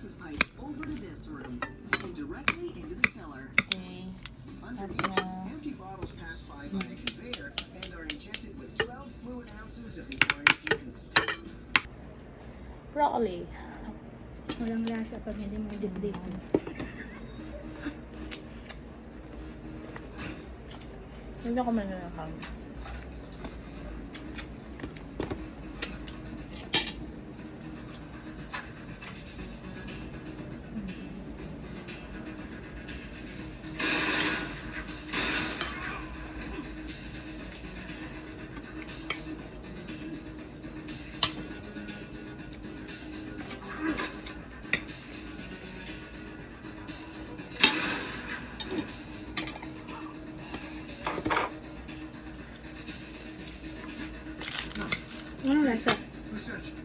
gases pipe over to this room and directly into the filler. Okay. Underneath, empty bottles pass by a conveyor and are injected with 12 fluid ounces of the orange juice. Broccoli. Walang lasa pag hindi mo dip-dip. Hindi ako mananakam.